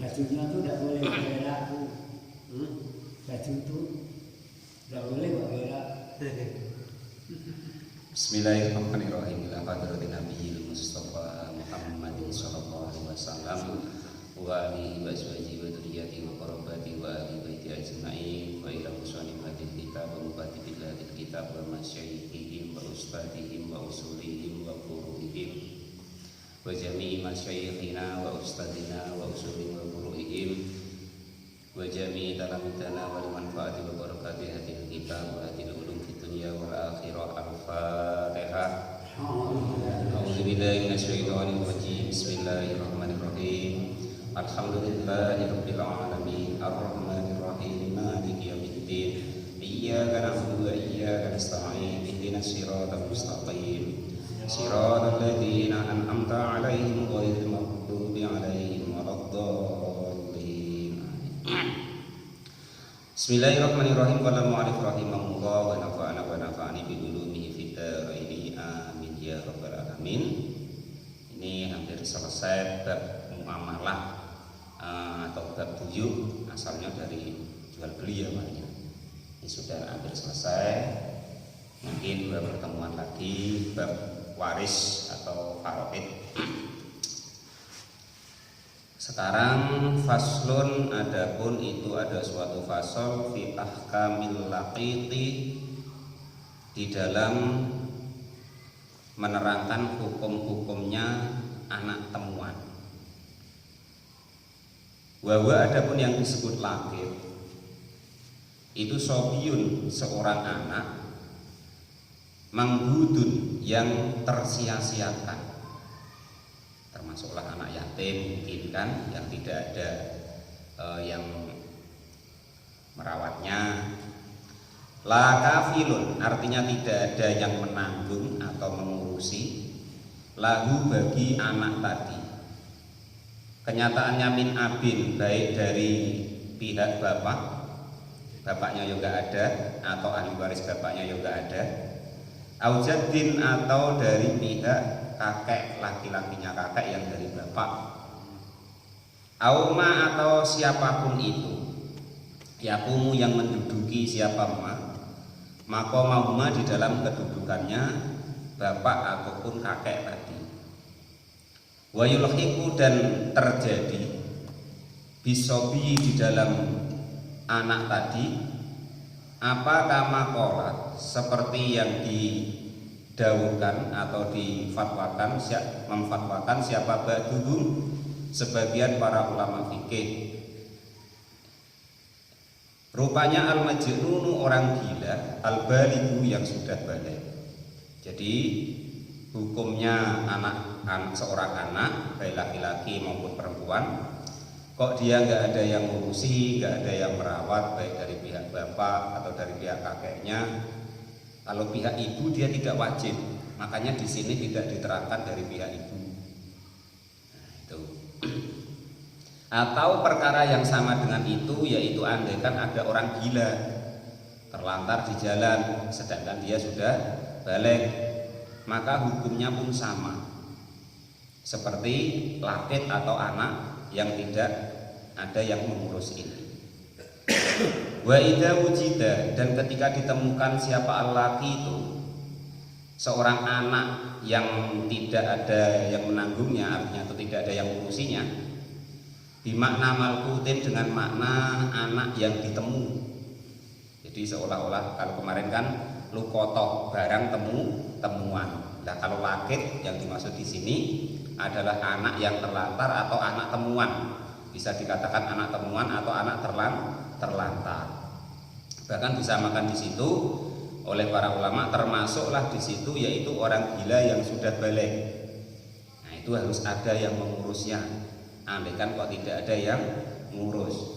bajutnya tuh tidak boleh pakai ragu. Baju itu tidak boleh pakai ragu. Bismillahirrahmanirrahim. Ila hadratin Nabiyil Mustafa Muhammadin sallallahu alaihi wasallam wa alihi wa azwajihi wa dzurriyyatihi wa qarabatihi wa ahli baiti ajma'in wa ila musannifil kitab wa muqaddimatil kitab wa masyayikhihim wa ustadihim wa usulihim wa furu'ihim wa jami'i masyayikhina wa ustadina wa usulihim wa furu'ihim wa jami'i talamidana wa limanfaati wa barakati hadil kitab wa hadil ulum fid dunya wal akhirah. Al-Fatihah. A'udzu billahi minasyaitonir rajim. Bismillahirrahmanirrahim. Alhamdulillahirabbil alamin arrahmanir rahim maliki yaumiddin. Iyyaka na'budu wa iyyaka nasta'in. Ihdinas siratal mustaqim. Siratal ladzina an'amta 'alaihim ghairil maghdubi 'alaihim waladdallin. Bismillahirrahmanirrahim. Qala mu'allif rahimahullah wa nafa'ana wa nafa'ani bi ulumihi fid dharain. Amin ya rabbal alamin. Ini hampir selesai bab muamalah atau bab buyuk, asalnya dari jual beli ya Pak. Ini sudah hampir selesai. Mungkin dua pertemuan lagi bab waris atau faraid. Sekarang faslun, adapun itu ada suatu fasal fi ahkamil laqiti, di dalam menerangkan hukum-hukumnya anak temuan. Wawa adapun yang disebut laqit itu sobiun, seorang anak, manghudun, yang tersia-siakan, termasuklah anak yatim mungkin kan, yang tidak ada yang merawatnya. La kafilun, artinya tidak ada yang menanggung atau mengurusi, lahu, bagi anak tadi. Kenyataannya min abin, baik dari pihak bapak, bapaknya juga ada, atau ahli waris bapaknya juga ada, aujaddin, atau dari pihak kakek, laki-lakinya kakek yang dari bapak, auma, atau siapapun itu, yakumu, yang menduduki siapa makomahuma, di dalam kedudukannya bapak ataupun kakek tadi. Wa yulhiqu, dan terjadi bisobi, di dalam anak tadi, apa kama qolat, seperti yang didawuhkan atau difatwakan, memfatwakan siapa ba'duhum, sebagian para ulama fikih. Rupanya al-majnunu, orang gila, al-balighu, yang sudah balik. Jadi hukumnya seorang anak, baik laki-laki maupun perempuan, kok dia nggak ada yang ngurusi, nggak ada yang merawat, baik dari pihak bapak atau dari pihak kakeknya. Kalau pihak ibu dia tidak wajib, makanya di sini tidak diterangkan dari pihak ibu. Nah, itu. Atau perkara yang sama dengan itu, yaitu andaikan ada orang gila terlantar di jalan sedangkan dia sudah balik, maka hukumnya pun sama seperti laqit atau anak yang tidak ada yang mengurus ini. Wa idza wujida, dan ketika ditemukan siapa al-laqi itu, seorang anak yang tidak ada yang menanggungnya, artinya itu tidak ada yang mengurusinya, bimakna malkutin, dengan makna anak yang ditemu. Jadi seolah-olah kalau kemarin kan lukotoh, barang temuan. Nah kalau laqit yang dimaksud di sini adalah anak yang terlantar atau anak temuan. Bisa dikatakan anak temuan atau anak terlantar. Bahkan disamakan di situ oleh para ulama, termasuklah di situ yaitu orang gila yang sudah balik. Nah itu harus ada yang mengurusnya. Andaikan kok tidak ada yang ngurus.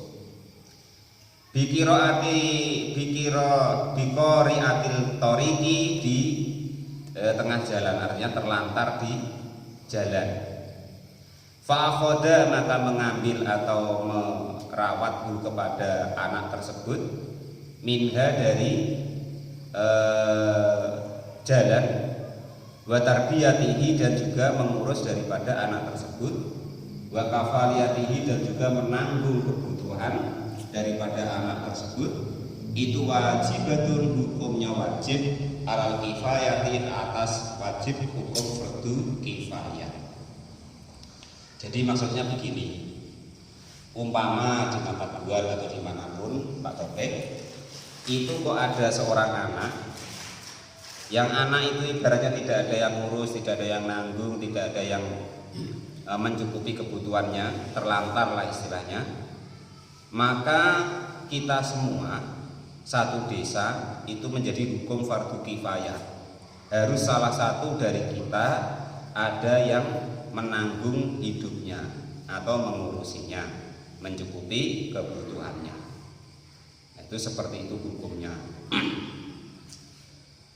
Bikoriatil toriki, di tengah jalan, artinya terlantar di jalan. Fa'akhoda, maka mengambil atau merawat kepada anak tersebut, minha, dari jalan, wa tarbiyatihi, dan juga mengurus daripada anak tersebut, wa kafaliyatihi, dan juga menanggung kebutuhan daripada anak tersebut, itu wajibatun, hukumnya wajib, alal kifayati, atas wajib hukum fardu kifayah. Jadi maksudnya begini, umpama di Matabuan atau dimanapun Pak Topik, itu kok ada seorang anak, yang anak itu ibaratnya tidak ada yang ngurus, tidak ada yang nanggung, tidak ada yang mencukupi kebutuhannya, terlantar lah istilahnya, maka kita semua satu desa itu menjadi hukum fardu kifayah. Harus salah satu dari kita ada yang menanggung hidupnya atau mengurusinya, mencukupi kebutuhannya. Itu seperti itu hukumnya.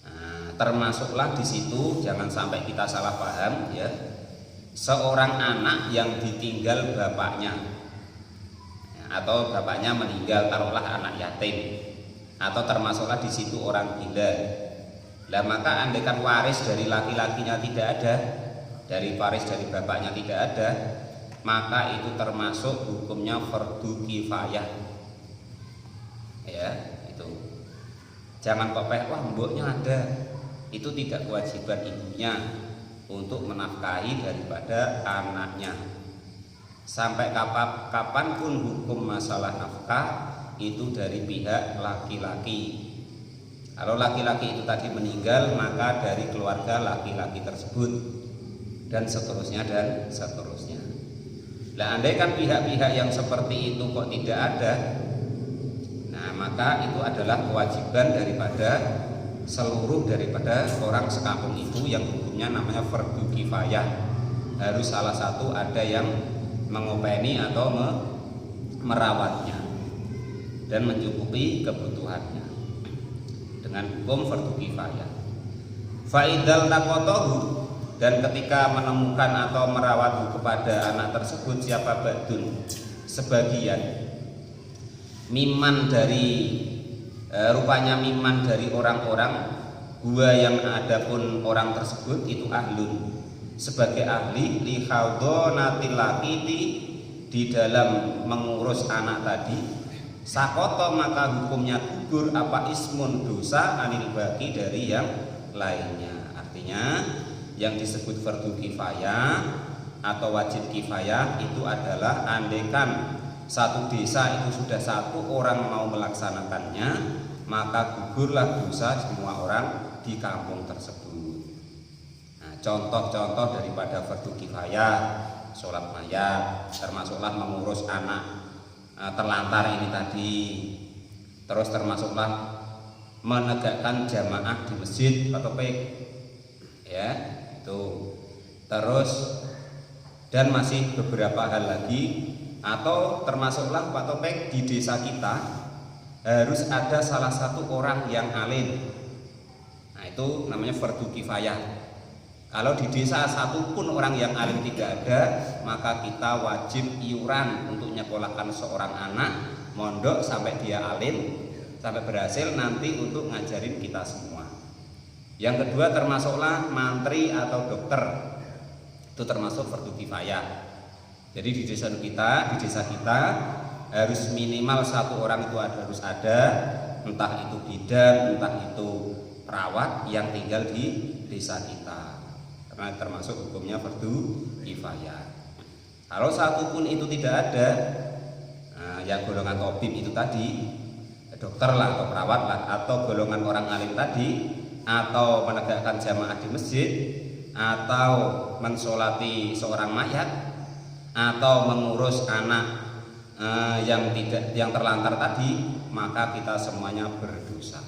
Nah, termasuklah di situ, jangan sampai kita salah paham ya. Seorang anak yang ditinggal bapaknya, atau bapaknya meninggal, taruhlah anak yatim, atau termasuklah di situ orang gila. Lah maka andaikan waris dari laki-lakinya tidak ada, dari waris dari bapaknya tidak ada, maka itu termasuk hukumnya fardu kifayah. Ya, itu. Jangan kok wah mboknya ada. Itu tidak kewajiban ibunya untuk menafkahi daripada anaknya. Sampai kapanpun hukum masalah nafkah itu dari pihak laki-laki. Kalau laki-laki itu tadi meninggal, maka dari keluarga laki-laki tersebut, dan seterusnya dan seterusnya. Nah, andaikan pihak-pihak yang seperti itu kok tidak ada, nah maka itu adalah kewajiban daripada seluruh daripada orang sekampung itu, yang hukumnya namanya fardu kifayah. Harus salah satu ada yang mengopeni atau merawatnya dan mencukupi kebutuhannya dengan hukum fardu kifayah. Faidal takotohu, dan ketika menemukan atau merawat kepada anak tersebut siapa badun, sebagian miman dari rupanya miman dari orang-orang, gua yang adapun orang tersebut itu ahlun, sebagai ahli li khawdonatil laqiti, di dalam mengurus anak tadi, sakoto maka hukumnya gugur apa ismun, dosa, anil baki, dari yang lainnya. Artinya yang disebut fardu kifayah atau wajib kifayah itu adalah andaikan satu desa itu sudah satu orang mau melaksanakannya, maka gugurlah dosa semua orang di kampung tersebut. Nah, contoh-contoh daripada fardu kifayah, sholat mayat, termasuklah mengurus anak terlantar ini tadi, terus termasuklah menegakkan jamaah di masjid atau ya itu, terus dan masih beberapa hal lagi. Atau termasuklah Pak Topik, di desa kita harus ada salah satu orang yang alim. Nah itu namanya fardu kifayah. Kalau di desa satu pun orang yang alim tidak ada, maka kita wajib iuran untuk nyekolahkan seorang anak mondok sampai dia alim, sampai berhasil nanti untuk ngajarin kita semua. Yang kedua termasuklah mantri atau dokter, itu termasuk fardu kifayah. Jadi di desa kita harus minimal satu orang itu harus ada, entah itu bidan, entah itu perawat yang tinggal di desa kita, karena termasuk hukumnya fardu kifayah. Kalau satu pun itu tidak ada, nah, yang golongan tabib itu tadi, dokter lah atau perawat lah, atau golongan orang alim tadi, atau menegakkan jamaah di masjid, atau mensolati seorang mayat, atau mengurus anak yang terlantar tadi, maka kita semuanya berdosa.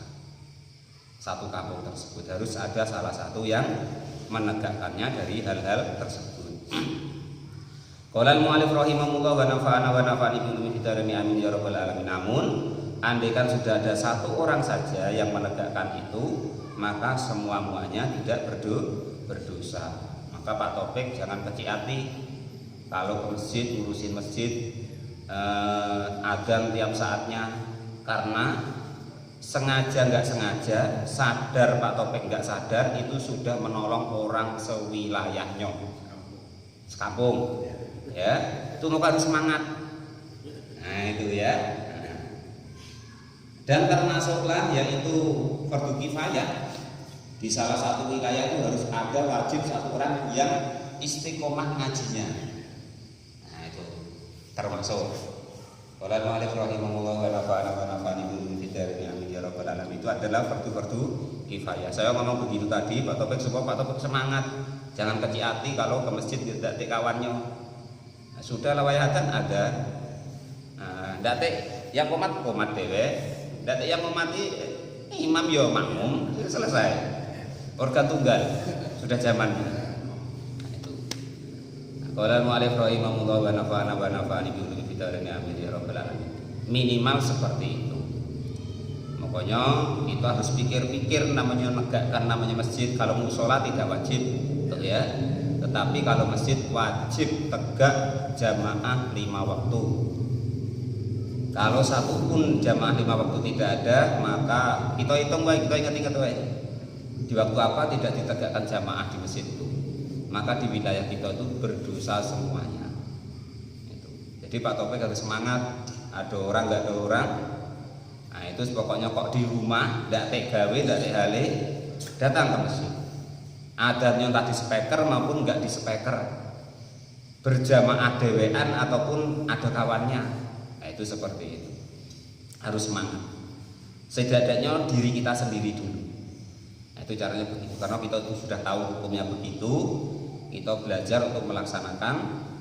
Satu kampung tersebut harus ada salah satu yang menegakkannya dari hal-hal tersebut. Qala al-mu'allif rahimahullah wa nafa'ana wa nafa'ani bihi darani amin ya rabbal alamin. Namun andaikan sudah ada satu orang saja yang menegakkan itu, maka semuanya tidak berdosa. Maka Pak Topik jangan kecil hati kalau ke masjid, ngurusin masjid, adzan tiap saatnya, karena sengaja nggak sengaja, sadar Pak Topik nggak sadar, itu sudah menolong orang sewilayahnya. sekampung, ya itu maka harus semangat. Nah itu ya. Dan termasuklah yaitu fardu kifayah, di salah satu wilayah itu harus ada wajib satu orang yang istiqomah ngajinya. Nah itu termasuk. Qala al-mu'allif rahimahullah wa nafa'ana bi dzikri amin ya rabbal alamin. Itu adalah fardu kifayah. Saya ngomong begitu tadi Pak Taufik supaya Pak Taufik semangat. Jangan kecil hati kalau ke masjid tidak tik kawannya. Nah, sudah lawayatan ada. Nah, ndak tik yang komat dewe. Ndak tik yang memati imam yo makmum, selesai. Organ tunggal sudah zamannya. Nah, itu. Qala al-mu'allif rahimahullah wa nafa'ani bi dzikri amin ya rabbal alamin. Minimal seperti itu. Makanya kita harus pikir-pikir namanya menegakkan namanya masjid. Kalau musola tidak wajib, ya. Tetapi kalau masjid wajib tegak jamaah 5 waktu. Kalau satu pun jamaah 5 waktu tidak ada, maka kita hitung baik, kita ingat-ingat baik. Di waktu apa tidak ditegakkan jamaah di masjid itu, maka di wilayah kita itu berdosa semuanya. Itu. Jadi Pak Taufik harus semangat. Ada orang nggak ada orang. Nah itu pokoknya kok di rumah tidak tegawe, tidak tehale, datang ke masjid. Adanya entah di speaker maupun nggak di speaker, berjamaah dewean ataupun ada kawannya. Nah itu seperti itu. Harus semangat. Setidaknya diri kita sendiri dulu. Nah itu caranya begitu. Karena kita itu sudah tahu hukumnya begitu, kita belajar untuk melaksanakan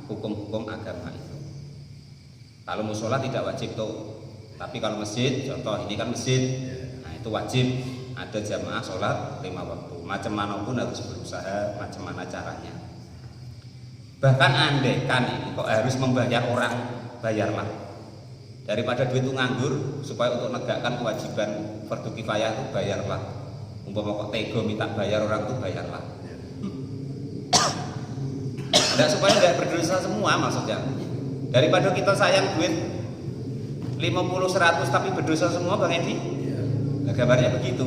hukum-hukum agama itu. Kalau musola tidak wajib tuh, tapi kalau masjid, contoh ini kan masjid, nah itu wajib ada jamaah sholat 5 waktu. Macam mana pun harus berusaha, macam mana caranya. Bahkan andaikan ini kok harus membayar orang, bayarlah. Daripada duit itu nganggur, supaya untuk menegakkan kewajiban fardu kifayah itu bayarlah. Umpama kok tego minta bayar orang itu bayarlah. Tidak supaya tidak berdosa semua maksudnya. Daripada kita sayang duit 50-100 tapi berdosa semua Bang Edi. Nah, gambarnya begitu.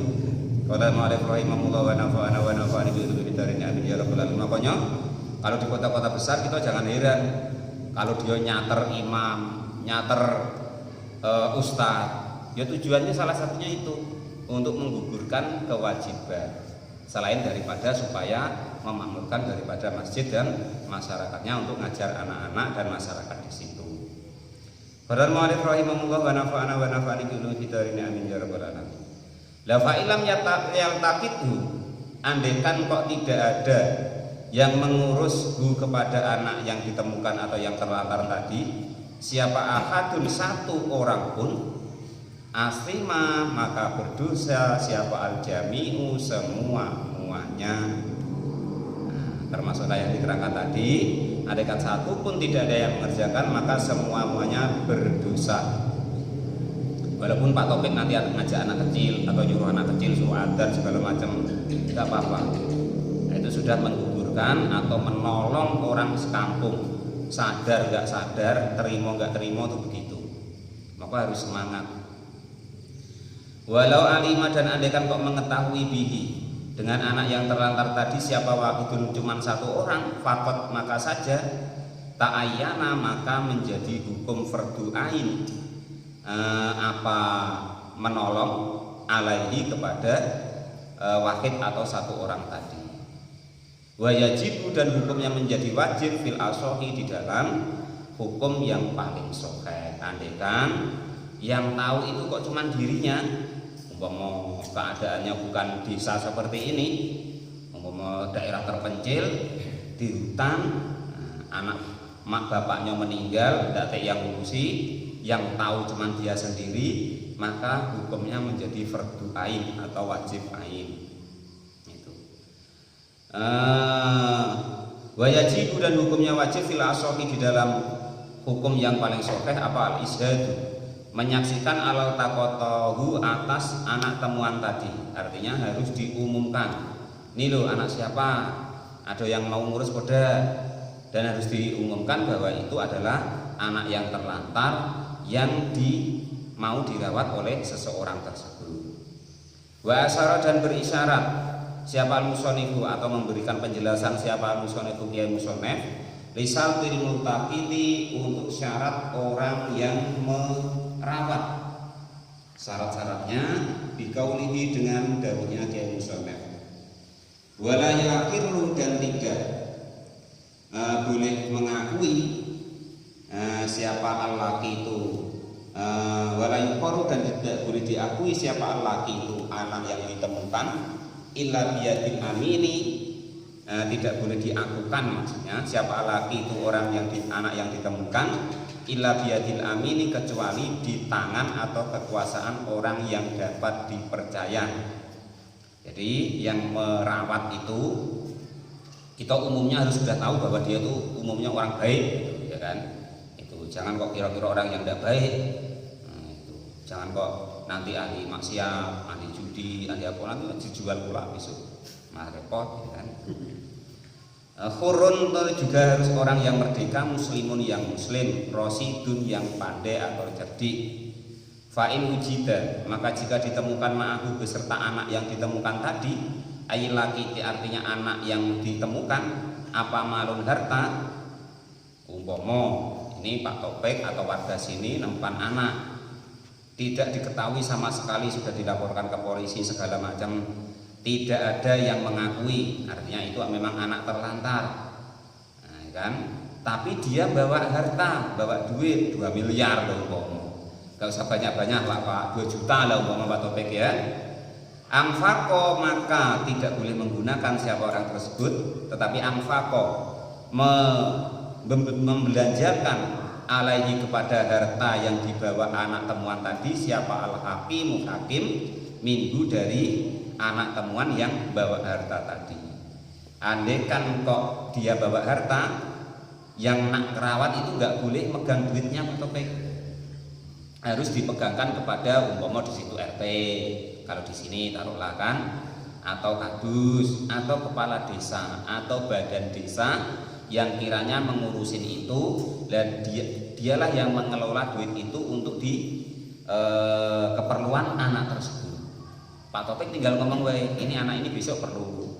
Qala al-mu'allif rahimahullah wa nafa'ana bi dzikri amin ya rabbal alamin. Makanya kalau di kota-kota besar kita jangan heran kalau dia nyater imam, nyater ustaz. Ya tujuannya salah satunya itu untuk menggugurkan kewajiban. Selain daripada supaya memakmurkan daripada masjid dan masyarakatnya untuk ngajar anak-anak dan masyarakat di situ. Qala al-mu'allif rahimahullah wa nafa'ani bi dzikri amin ya rabbal alamin. La fa ilam yaltaqitu, andaikan kok tidak ada yang mengurus kepada anak yang ditemukan atau yang terlantar tadi, siapa ahadun satu orang pun asima maka berdosa siapa al-jami'u semuanya. Nah, termasuklah yang diterangkan tadi, andaikan satu pun tidak ada yang mengerjakan maka semuanya berdosa. Walaupun Pak Taufik nanti ngajak anak kecil atau nyuruh anak kecil suruh adzan segala macam, tidak apa-apa. Nah, itu sudah menggugurkan atau menolong orang sekampung, sadar nggak sadar, terima nggak terima itu begitu. Maka harus semangat. Walau alima, dan andaikan kok mengetahui bihi, dengan anak yang terlantar tadi siapa wahidun cuma satu orang, fakot maka saja ta'ayyana maka menjadi hukum fardu ain. Apa menolong alaihi kepada wahid atau satu orang tadi. Wa yajibu, dan hukumnya menjadi wajib fil asohi di dalam hukum yang paling sahih. Andaikan yang tahu itu kok cuma dirinya, umpama keadaannya bukan desa seperti ini, umpama daerah terpencil di hutan, anak mak bapaknya meninggal, tidak ada yang ngurusi, yang tahu cuma dia sendiri, maka hukumnya menjadi fardu ain atau wajib ain. Itu. Wajibu, dan hukumnya wajib fil asohi di dalam hukum yang paling sahih apa al-ishadu, menyaksikan alal takotohu atas anak temuan tadi. Artinya harus diumumkan. Ini loh anak siapa? Ada yang mau ngurus poda, dan harus diumumkan bahwa itu adalah anak yang terlantar yang mau dirawat oleh seseorang tersebut. Wa asyara, dan berisyarat siapa al-musonifu atau memberikan penjelasan siapa al-musonifu kiai musonef Lisal tirimul takiti untuk syarat orang yang merawat. Syarat-syaratnya dikaulihi dengan dawuhnya Kiai Musonef. Wala yakirru dan tidak boleh mengakui siapa al-laki itu. Wala yuqaru dan tidak boleh diakui siapa al-laki itu anak yang ditemukan illa biyadil amini. Tidak boleh diakukan, maksudnya siapa al-laki itu orang yang anak yang ditemukan illa biyadil amini kecuali di tangan atau kekuasaan orang yang dapat dipercaya. Jadi yang merawat itu kita umumnya harus sudah tahu bahwa dia itu umumnya orang baik, ya kan? Itu jangan kok kira-kira orang yang tidak baik. Itu jangan kok nanti ahli maksiat, ahli judi, ahli apa nanti dijual pula besok. Nah, repot, ya kan? Khurun juga harus orang yang merdeka, muslimun yang muslim, rosidun yang pandai atau cerdik. Fa'in ujida, maka jika ditemukan ma'ahu beserta anak yang ditemukan tadi, ayilaki artinya anak yang ditemukan, apa malun harta, umpomo ini Pak Topik atau warga sini nempan anak, tidak diketahui sama sekali, sudah dilaporkan ke polisi segala macam, tidak ada yang mengakui, artinya itu memang anak terlantar, nah, kan? Tapi dia bawa harta, bawa duit 2 miliar loh umpomo. Gak usah banyak-banyak lah Pak, 2 juta lah umpama Pak Topik ya. Angfako maka tidak boleh menggunakan siapa orang tersebut, tetapi angfako membelanjakan alaihi kepada harta yang dibawa anak temuan tadi siapa al-hakim hakim minggu dari anak temuan yang bawa harta tadi. Andaikan kok dia bawa harta, yang nak kerawat itu nggak boleh megang duitnya Pak Topik. Harus dipegangkan kepada umpama di situ RT, kalau di sini taruhlah kan, atau kadus, atau kepala desa, atau badan desa yang kiranya mengurusin itu, dan dialah yang mengelola duit itu untuk di keperluan anak tersebut. Pak Topik tinggal ngomong, "Weh, ini anak ini besok perlu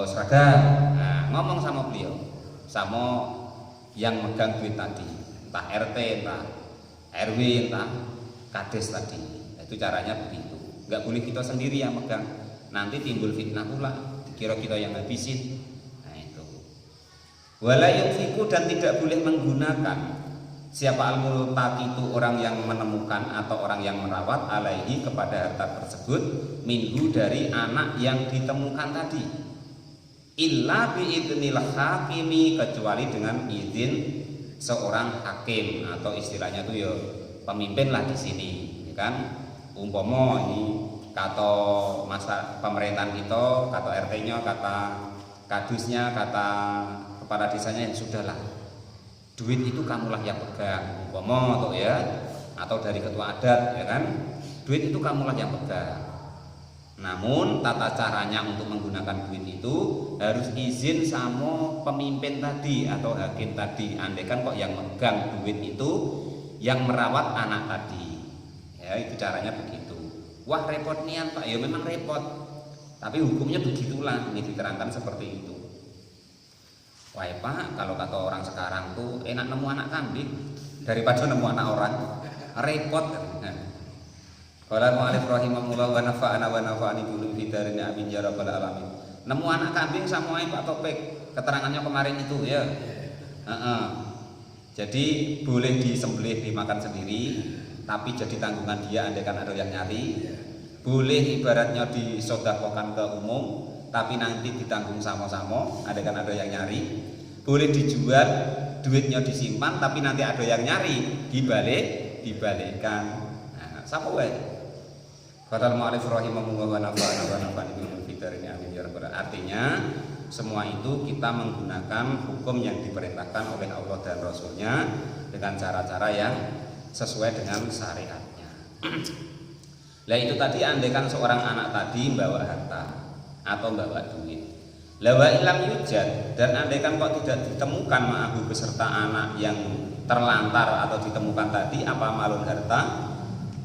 seragam." Nah, ngomong sama beliau, sama yang megang duit tadi, entah RT, entah RW, entah kades tadi. Itu caranya begitu. Nggak boleh kita sendiri yang megang. Nanti timbul fitnah pula, dikira kita yang habisin. Nah itu. Wala yunfiku dan tidak boleh menggunakan siapa al-multaqi itu orang yang menemukan atau orang yang merawat alaihi kepada harta tersebut minhu dari anak yang ditemukan tadi. Illa biidnil hakimi kecuali dengan izin seorang hakim atau istilahnya itu ya pemimpin lah di sini, ya kan? Umpomo ini kata masa pemerintahan kita, kata RT-nya, kata kadusnya, kata kepala desanya yang sudahlah. Duit itu kamulah yang pegang, umpomo tuh ya, atau dari ketua adat, ya kan? Duit itu kamulah yang pegang. Namun tata caranya untuk menggunakan duit itu harus izin sama pemimpin tadi atau hakim tadi. Andaikan kok yang megang duit itu yang merawat anak tadi, ya itu caranya begitu. Wah repot nian Pak, ya memang repot. Tapi hukumnya begitulah, ini diterangkan seperti itu. Wah Pak, kalau kata orang sekarang tuh enak nemu anak kambing daripada nemu anak orang, repot. Qala mu'allif rahimahullah wa nafa'ana wa nafa'ani bihi fidarin amin ya rabbal alamin. Nemu anak kambing sama Pak Topik, keterangannya kemarin itu ya. Jadi boleh disembelih dimakan sendiri, tapi jadi tanggungan dia andaikan ada yang nyari. Boleh ibaratnya disedekahkan ke umum, tapi nanti ditanggung sama-sama andaikan ada yang nyari. Boleh dijual, duitnya disimpan, tapi nanti ada yang nyari, dibalikkan. Nah, sapa wae? Qala al-mu'allif rahimahullah wa nafa'ana wa nafa'ani bihi fidarin amin ya rabbal alamin. Artinya semua itu kita menggunakan hukum yang diperintahkan oleh Allah dan Rasulnya dengan cara-cara yang sesuai dengan syariatnya. Lah itu tadi andaikan seorang anak tadi bawa harta atau bawa duit. Lawa ilam yujad dan andaikan kok tidak ditemukan ma'ahu beserta anak yang terlantar atau ditemukan tadi apa malun harta,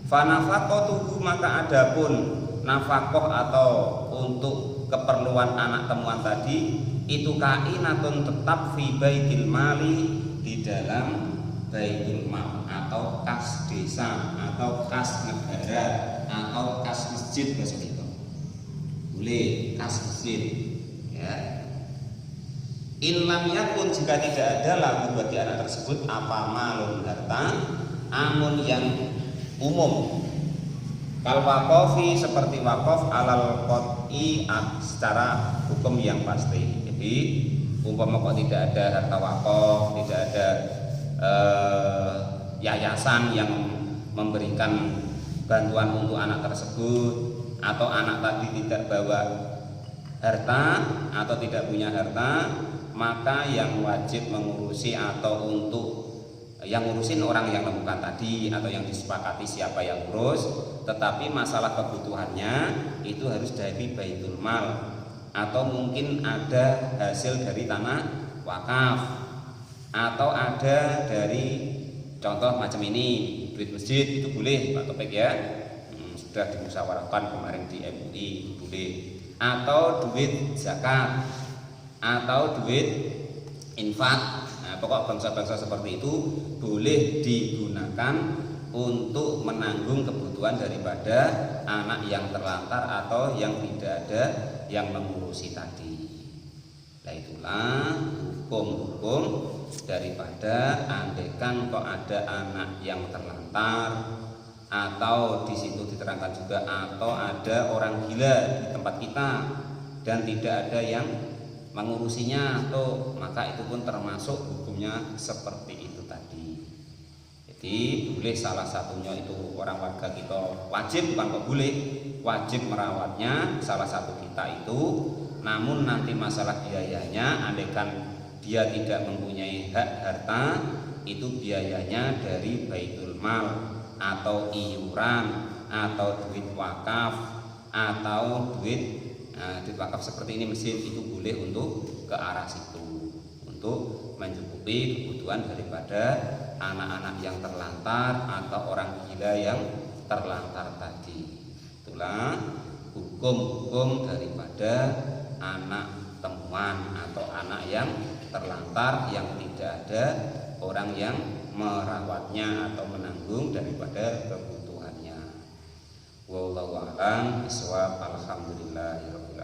fanafaqatuhu maka adapun nafkah atau untuk keperluan anak temuan tadi itu kainatun tetap fi baitil mali, di dalam baitul mal atau kas desa atau kas negara atau kas masjid bahasa kita. Boleh kas masjid ya. In lam yakun, jika tidak ada lahu bagi anak tersebut apa malun harta amun yang umum. Kal waqafi, seperti wakaf alal qot'i secara hukum yang pasti. Jadi umpama kok tidak ada harta wakaf, tidak ada yayasan yang memberikan bantuan untuk anak tersebut, atau anak tadi tidak bawa harta atau tidak punya harta, maka yang wajib mengurusi atau untuk yang ngurusin orang yang lakukan tadi atau yang disepakati siapa yang urus, tetapi masalah kebutuhannya itu harus dari baitul mal atau mungkin ada hasil dari tanah wakaf atau ada dari contoh macam ini duit masjid, itu boleh Pak Topik ya, sudah dimusyawarahkan kemarin di MUI, boleh. Atau duit zakat atau duit infak. Nah, pokok bangsa-bangsa seperti itu boleh digunakan untuk menanggung kebutuhan daripada anak yang terlantar atau yang tidak ada yang mengurusi tadi. Nah, itulah hukum-hukum daripada andaikan kok ada anak yang terlantar, atau di situ diterangkan juga atau ada orang gila di tempat kita dan tidak ada yang mengurusinya, atau maka itu pun termasuk hukumnya seperti itu tadi. Jadi boleh salah satunya itu orang warga kita wajib, bukan kok boleh, wajib merawatnya salah satu kita itu, namun nanti masalah biayanya andaikan dia tidak mempunyai hak harta, itu biayanya dari baitul mal atau iuran atau duit wakaf atau duit wakaf seperti ini masjid, itu boleh untuk ke arah situ untuk mencukupi kebutuhan daripada anak-anak yang terlantar atau orang gila yang terlantar tadi. Itulah hukum-hukum daripada anak temuan atau anak yang terlantar yang tidak ada orang yang merawatnya atau menanggung daripada kebutuhannya. Wallahu a'lam bishawab. Alhamdulillahirabbil